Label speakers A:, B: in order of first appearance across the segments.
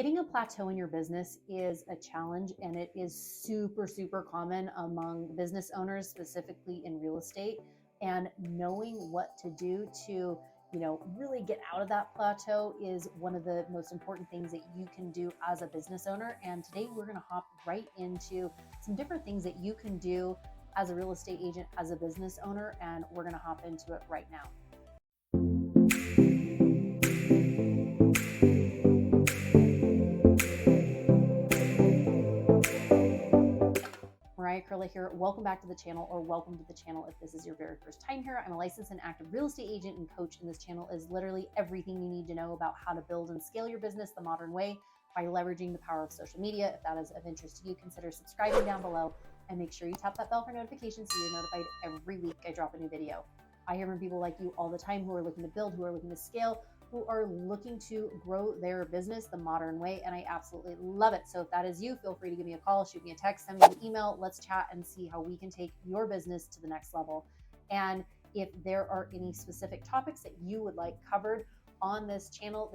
A: Hitting a plateau in your business is a challenge, and it is super, super common among business owners, specifically in real estate. And knowing what to do to, really get out of that plateau is one of the most important things that you can do as a business owner. And today we're going to hop right into some different things that you can do as a real estate agent, as a business owner, and we're going to hop into it right now. Mariah Koehle here. Welcome back to the channel, or welcome to the channel if this is your very first time here. I'm a licensed and active real estate agent and coach, and this channel is literally everything you need to know about how to build and scale your business the modern way by leveraging the power of social media. If that is of interest to you, consider subscribing down below and make sure you tap that bell for notifications so you're notified every week I drop a new video. I hear from people like you all the time who are looking to build, who are looking to scale, who are looking to grow their business the modern way, and I absolutely love it. So if that is you, feel free to give me a call, shoot me a text, send me an email. Let's chat and see how we can take your business to the next level. And if there are any specific topics that you would like covered on this channel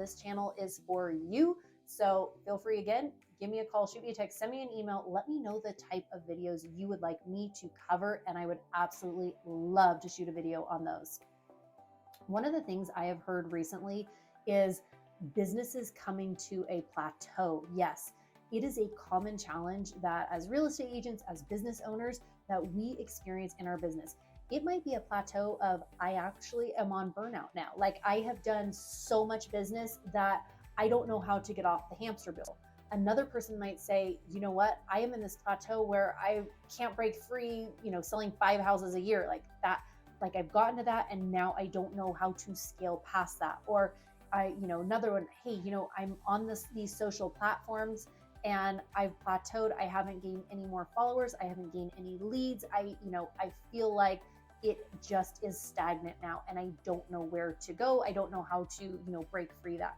A: is for you. So feel free, again, give me a call, shoot me a text, send me an email. Let me know the type of videos you would like me to cover, and I would absolutely love to shoot a video on those. One of the things I have heard recently is businesses coming to a plateau. Yes, it is a common challenge that as real estate agents, as business owners, that we experience in our business. It might be a plateau of, I actually am on burnout now. Like, I have done so much business that I don't know how to get off the hamster wheel. Another person might say, you know what, I am in this plateau where I can't break free, selling 5 houses a year, like that. Like, I've gotten to that and now I don't know how to scale past that. Or another one, hey, I'm on these social platforms and I've plateaued. I haven't gained any more followers. I haven't gained any leads. I feel like it just is stagnant now and I don't know where to go. I don't know how to, break free that.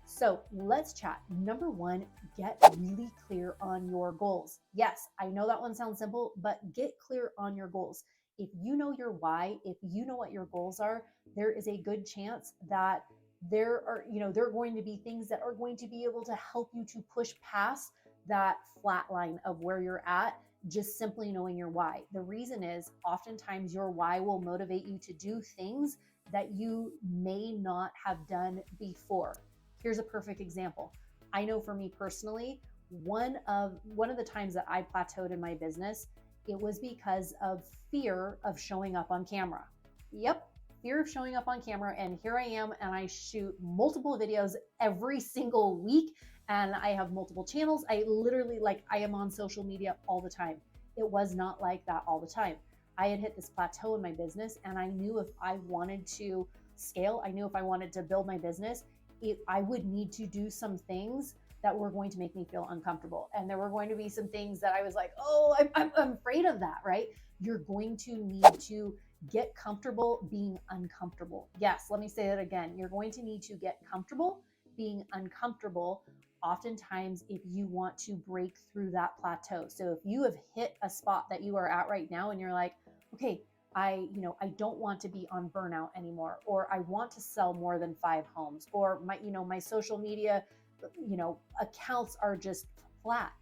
A: So let's chat. Number one, get really clear on your goals. Yes, I know that one sounds simple, but get clear on your goals. If you know your why, if you know what your goals are, there is a good chance that there are going to be things that are going to be able to help you to push past that flat line of where you're at, just simply knowing your why. The reason is oftentimes your why will motivate you to do things that you may not have done before. Here's a perfect example. I know for me personally, one of the times that I plateaued in my business, it was because of fear of showing up on camera. Yep, fear of showing up on camera. And here I am, and I shoot multiple videos every single week, and I have multiple channels. I literally, I am on social media all the time. It was not like that all the time. I had hit this plateau in my business, and I knew if I wanted to scale, I knew if I wanted to build my business, I would need to do some things that were going to make me feel uncomfortable. And there were going to be some things that I was like, oh, I'm afraid of that, right? You're going to need to get comfortable being uncomfortable. Yes, let me say that again. You're going to need to get comfortable being uncomfortable, oftentimes, if you want to break through that plateau. So if you have hit a spot that you are at right now and you're like, okay, I don't want to be on burnout anymore, or I want to sell more than 5 homes, or my social media, accounts are just flat.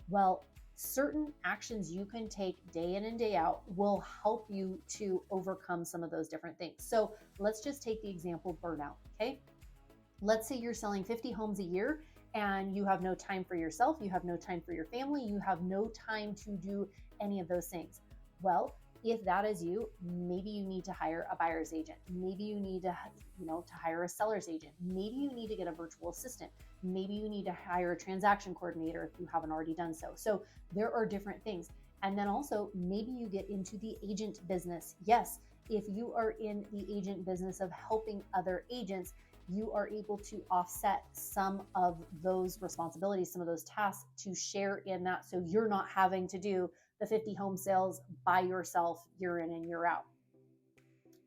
A: Well, certain actions you can take day in and day out will help you to overcome some of those different things. So let's just take the example of burnout. Okay. Let's say you're selling 50 homes a year and you have no time for yourself. You have no time for your family. You have no time to do any of those things. Well, if that is you, maybe you need to hire a buyer's agent. Maybe you need to hire a seller's agent. Maybe you need to get a virtual assistant. Maybe you need to hire a transaction coordinator if you haven't already done so. So there are different things. And then also, maybe you get into the agent business. Yes, if you are in the agent business of helping other agents, you are able to offset some of those responsibilities, some of those tasks, to share in that. So you're not having to do the 50 home sales by yourself year in and year out.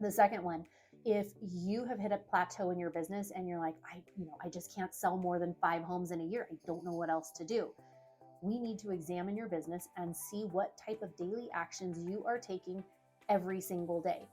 A: The second one, if you have hit a plateau in your business and you're like, I just can't sell more than 5 homes in a year. I don't know what else to do. We need to examine your business and see what type of daily actions you are taking every single day.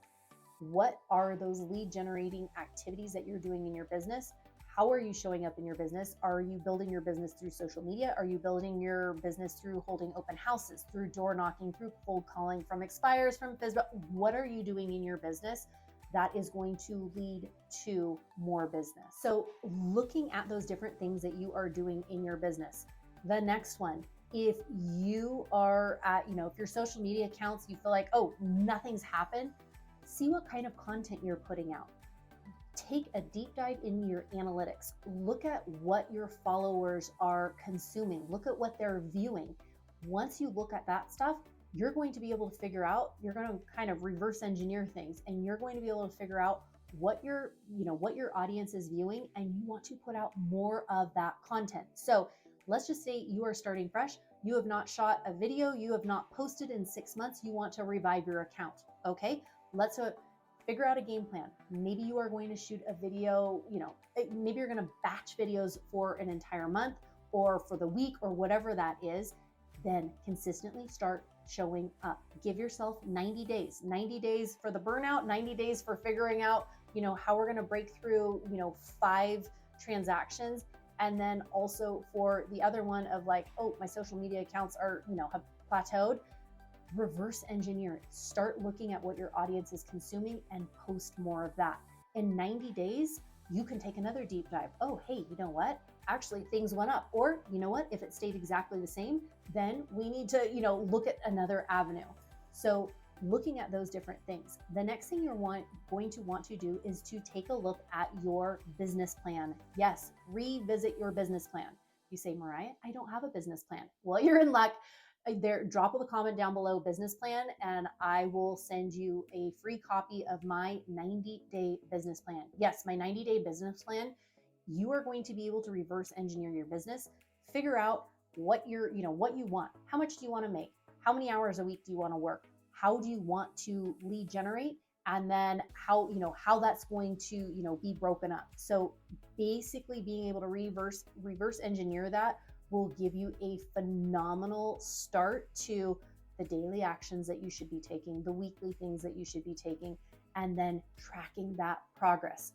A: What are those lead generating activities that you're doing in your business? How are you showing up in your business? Are you building your business through social media? Are you building your business through holding open houses, through door knocking, through cold calling from expires, from FISBA? What are you doing in your business that is going to lead to more business? So looking at those different things that you are doing in your business. The next one, if you are at, if your social media accounts, you feel like, oh, nothing's happened, see what kind of content you're putting out. Take a deep dive into your analytics. Look at what your followers are consuming. Look at what they're viewing. Once you look at that stuff, you're going to be able to figure out, you're going to kind of reverse engineer things, and you're going to be able to figure out what your audience is viewing, and you want to put out more of that content. So let's just say you are starting fresh. You have not shot a video. You have not posted in 6 months. You want to revive your account. Okay, let's figure out a game plan. Maybe you are going to shoot a video, maybe you're going to batch videos for an entire month or for the week or whatever that is. Then consistently start showing up. Give yourself 90 days for the burnout, 90 days for figuring out, how we're going to break through, 5 transactions. And then also for the other one of like, oh, my social media accounts are, have plateaued. Reverse engineer it. Start looking at what your audience is consuming and post more of that. In 90 days, you can take another deep dive. Oh, hey, you know what? Actually, things went up. Or, you know what? If it stayed exactly the same, then we need to, look at another avenue. So looking at those different things. The next thing you're going to want to do is to take a look at your business plan. Yes, revisit your business plan. You say, Mariah, I don't have a business plan. Well, you're in luck. Drop a comment down below, business plan, and I will send you a free copy of my 90-day business plan. Yes, my 90-day business plan. You are going to be able to reverse engineer your business, figure out what what you want. How much do you want to make? How many hours a week do you want to work? How do you want to lead generate? And then how that's going to, be broken up. So basically being able to reverse engineer that will give you a phenomenal start to the daily actions that you should be taking, the weekly things that you should be taking, and then tracking that progress.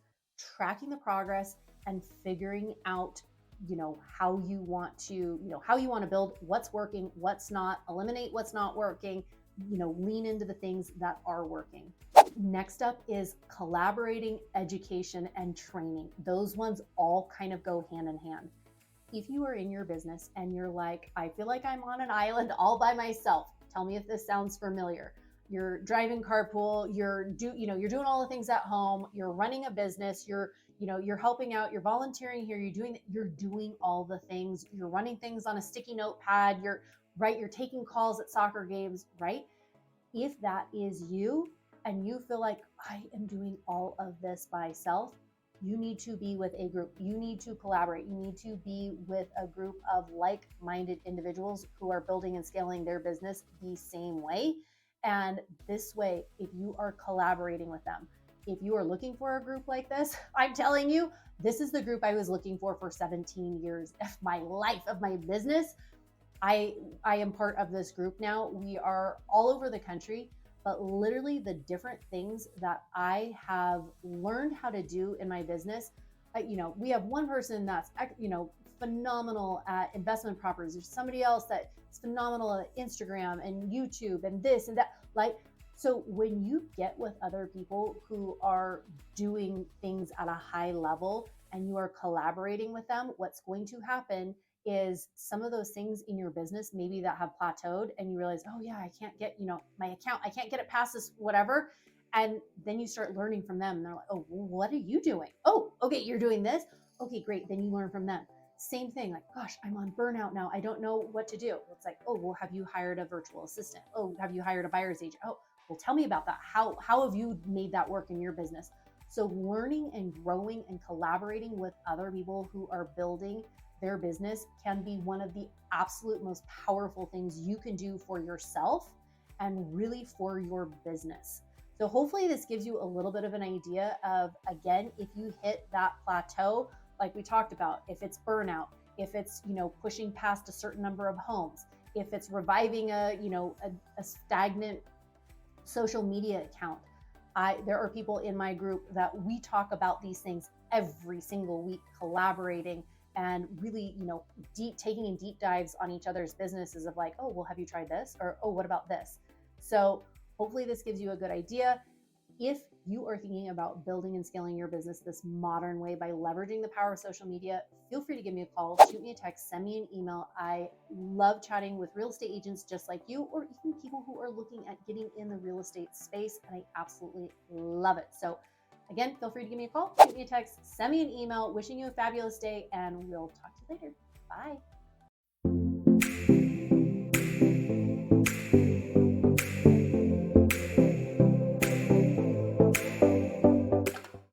A: Tracking the progress and figuring out, how you want to build, what's working, what's not, eliminate what's not working, lean into the things that are working. Next up is collaborating, education, and training. Those ones all kind of go hand in hand. If you are in your business and you're like, I feel like I'm on an island all by myself, tell me if this sounds familiar. You're driving carpool, you're doing all the things at home, you're running a business, you're helping out, you're volunteering here, you're doing all the things, you're running things on a sticky notepad, you're taking calls at soccer games, right? If that is you and you feel like I am doing all of this by self, you need to be with a group. You need to collaborate. You need to be with a group of like-minded individuals who are building and scaling their business the same way. And this way, if you are collaborating with them, if you are looking for a group like this, I'm telling you, this is the group I was looking for 17 years of my life, of my business. I am part of this group now. We are all over the country. But literally the different things that I have learned how to do in my business, we have one person that's, phenomenal at investment properties. There's somebody else that is phenomenal at Instagram and YouTube and this and that. So when you get with other people who are doing things at a high level and you are collaborating with them, what's going to happen is some of those things in your business maybe that have plateaued and you realize, oh yeah, I can't get, my account, I can't get it past this, whatever. And then you start learning from them and they're like, oh, well, what are you doing? Oh, okay, you're doing this. Okay, great. Then you learn from them. Same thing, like, gosh, I'm on burnout now. I don't know what to do. It's like, oh, well, have you hired a virtual assistant? Oh, have you hired a buyer's agent? Oh, well, tell me about that. How have you made that work in your business? So learning and growing and collaborating with other people who are building their business can be one of the absolute most powerful things you can do for yourself and really for your business. So hopefully this gives you a little bit of an idea of, again, if you hit that plateau, like we talked about, if it's burnout, if it's, pushing past a certain number of homes, if it's reviving a stagnant social media account. There are people in my group that we talk about these things every single week collaborating and really, taking in deep dives on each other's businesses of like, oh, well, have you tried this? Or, oh, what about this? So hopefully this gives you a good idea. If you are thinking about building and scaling your business this modern way by leveraging the power of social media, feel free to give me a call, shoot me a text, send me an email. I love chatting with real estate agents just like you, or even people who are looking at getting in the real estate space, and I absolutely love it. So again, feel free to give me a call, shoot me a text, send me an email. Wishing you a fabulous day, and we'll talk to you later. Bye.